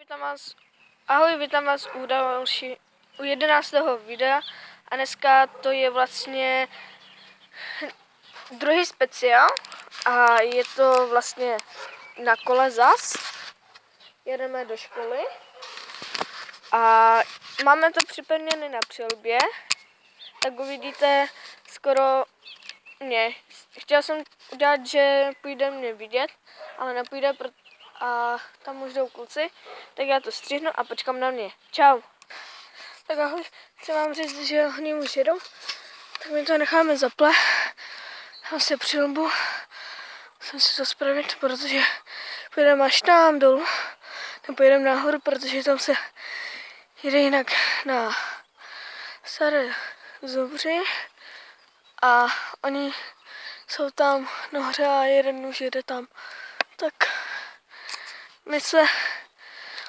Vítám vás u 11. videa a dneska to je vlastně druhý speciál a je to vlastně na kole zas. Jedeme do školy a máme to připravené na přilbě, tak uvidíte skoro mě. Chtěla jsem udělat, že půjde mě vidět, ale nepůjde, a tam už jdou kluci, tak já to střihnu a počkám na mě. Čau. Tak ahoj, chci vám říct, že oni už jedou, tak my to necháme zaple. Dám si přilbu, musím si to spravit, protože pojedeme až tam dolů, nepojedeme nahoru, protože tam se jede jinak na Staré Zobři a oni jsou tam nahoře a jeden už jede tam. Tak my se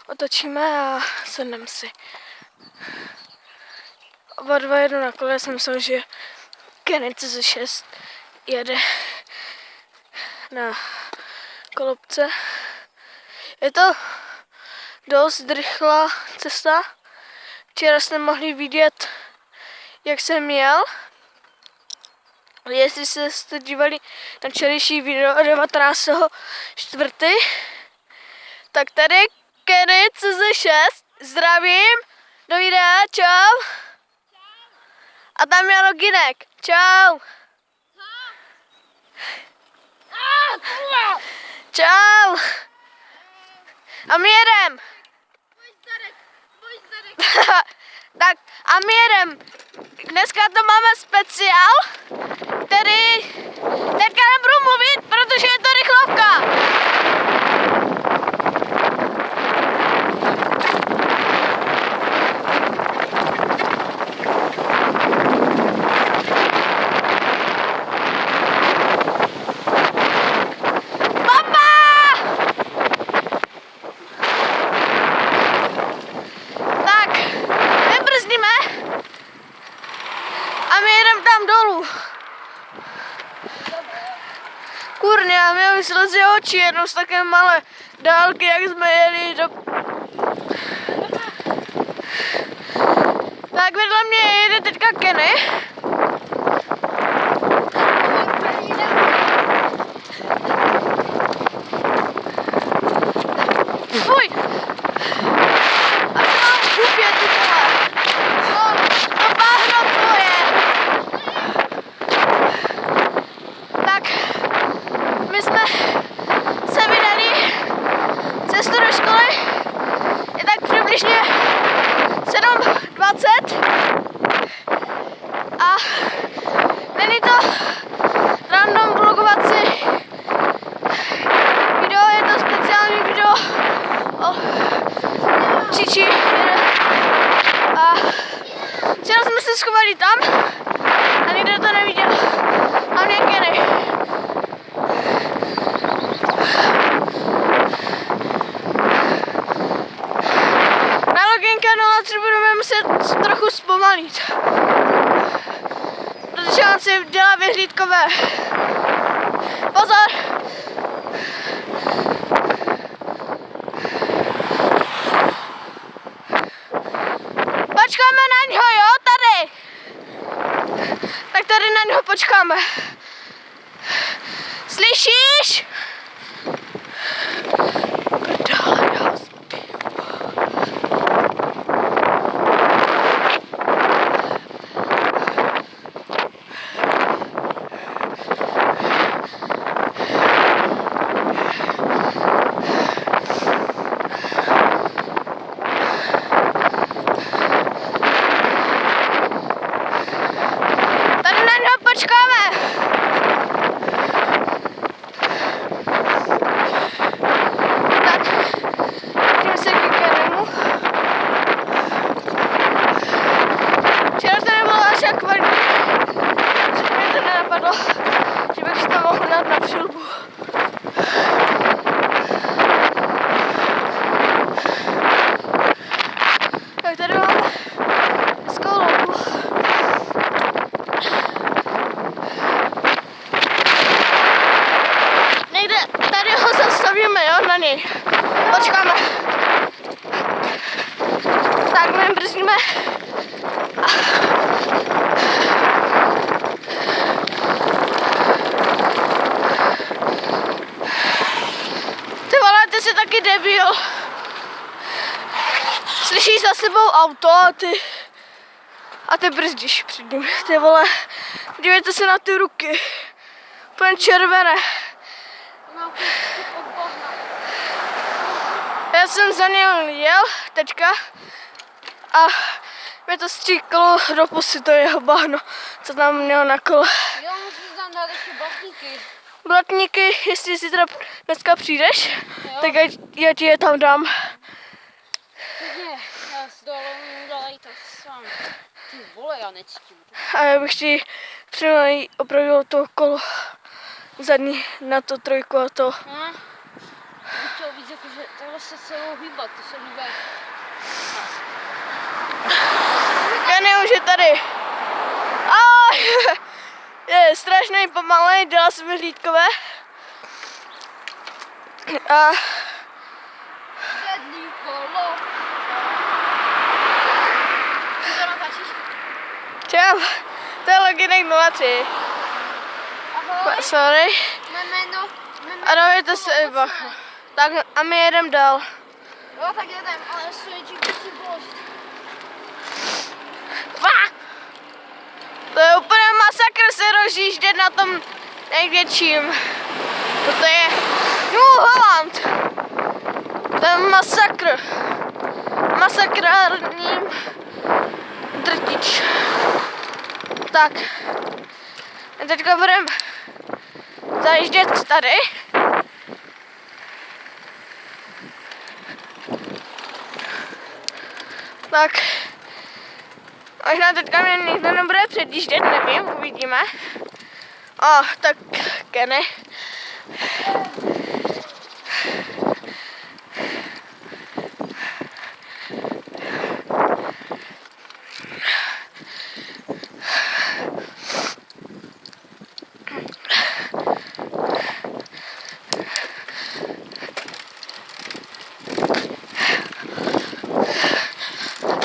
otočíme a sedneme si. Oba dva jedu na kole, jsem myslel, že Kenny CZ6 jede na kolobce. Je to dost rychlá cesta. Včera jste mohli vidět, jak jsem jel. Jestli jste dívali na včerejší video 19.4. Tak tady Kenny CZ6, zdravím, do videa, čau. A tam je Loginek, čau. Čau. A my jedem. Tak a my jedem. Dneska to máme speciál, který teďka nebudu mluvit, protože je to rychlovka. Kurňa, mě už slzy oči jednou z také malé dálky, jak jsme jeli do... Tak vedle mě jede teďka Kenny. Fuj! A to mám v hubě, ty vole. To bahno tvoje. Tak... My jsme se vydali cestu do školy, je tak přibližně 7:20 a není to random vlogovací video, je to speciální video o Čiči a včera jsme se schovali tam a nikdo to neviděl, a mě Kenny. Budeme muset trochu zpomalit, protože on si dělá vyhlídkové. Pozor! Počkáme na něho, jo, tady! Tak tady na něho počkáme. Slyšíš? Ty vole, ty jsi taky debil. Slyšíš za sebou auto a ty brzdíš před ním. Ty vole, dívejte se na ty ruky. Úplně červené. Já jsem za něm jel, teďka, a mě to stříkalo do pusy, to jeho bahno, co tam měl na kole. Jo, musíš tam dát ještě blatníky. Blatníky, jestli si teda dneska přijdeš, Jo. tak já ti je tam dám. Ne, já s dolů dalej to sám. Ty vole, já necítím. A já bych ti přinajít opravil to kolo zadní na to trojku a to. Bych chtěl víc, jakože takhle se celou hýbat, to se líbí. Kenny už je tady. Je strašný pomalej, dělá se mi hlídkové. A Zadní kolo. Ty to natáčíš? čau, to je Loginek 03. Ahoj, Sorry. mé jméno. A dávejte se bacha. Tak a my jedem dál. Jo, tak jedem, ale svědčík musím položit. To je úplně masakr se rozjíždět na tom největším. To je New Holland. To je masakr. Masakrární drtič. Tak. Teďka budeme zajíždět tady. Tak. Možná teďka mě nikdo nebude předjíždět, nevím, uvidíme. Tak Kenny.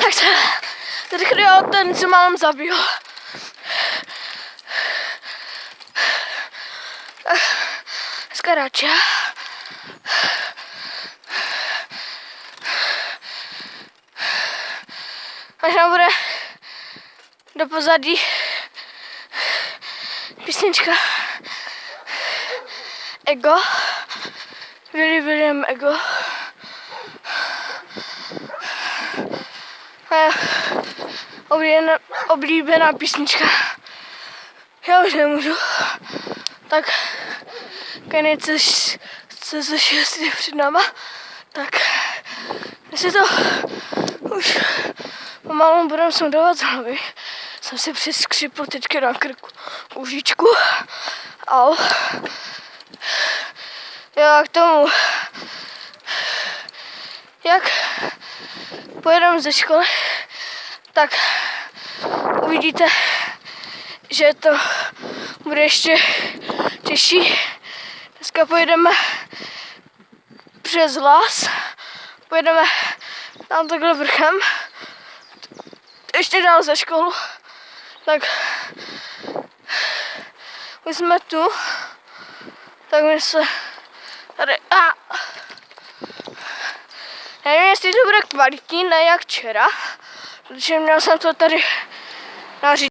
Tak se rychle ten se málem zabil. Skarača. Možná bude do pozadí písnička Ego. William Ego. Oblíbená písnička. Já už nemůžu. Tak Kenny, co je před náma. Tak jestli to už pomalu budeme sondovat z hlavy. Jsem si přiskřipl teďka na krku kůžičku. Au. Jo, a k tomu, jak pojedeme ze školy, tak uvidíte, že to bude ještě těžší. Dneska pojedeme přes las, pojedeme tam takhle vrchem, ještě dál za školu, tak už jsme tu, tak my se tady, nevím, jestli to bude kvalitní, ne jak včera, protože měl jsem to tady nařídit.